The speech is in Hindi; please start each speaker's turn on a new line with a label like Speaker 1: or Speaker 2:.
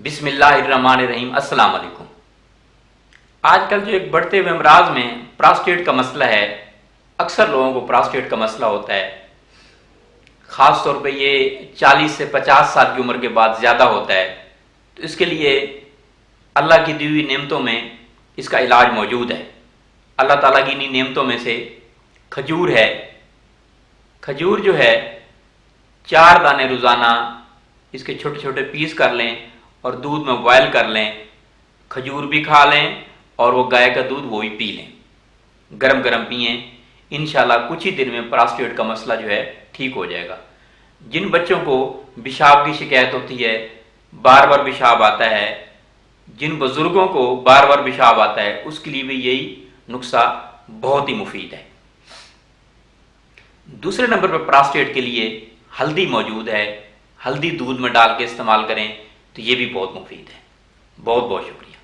Speaker 1: बिस्मिल्लाहिर्रहमानिर्रहीम। अस्सलाम वालेकुम। आजकल जो एक बढ़ते हुए अमराज में प्रोस्टेट का मसला है, अक्सर लोगों को प्रोस्टेट का मसला होता है। ख़ास तौर पे ये 40 से 50 साल की उम्र के बाद ज़्यादा होता है। तो इसके लिए अल्लाह की दी हुई नेमतों में इसका इलाज मौजूद है। अल्लाह ताला की इन्हीं नेमतों में से खजूर है। खजूर जो है 4 दाने रोज़ाना इसके छोटे छोटे पीस कर लें और दूध में बॉयल कर लें। खजूर भी खा लें और वो गाय का दूध वो भी पी लें, गरम गरम पिएँ। इंशाल्लाह कुछ ही दिन में प्रोस्टेट का मसला जो है ठीक हो जाएगा। जिन बच्चों को पेशाब की शिकायत होती है, बार बार पेशाब आता है, जिन बुजुर्गों को बार बार पेशाब आता है, उसके लिए भी यही नुस्खा बहुत ही मुफीद है। दूसरे नंबर पर प्रोस्टेट के लिए हल्दी मौजूद है। हल्दी दूध में डाल के इस्तेमाल करें तो ये भी बहुत मुफीद है। बहुत बहुत शुक्रिया।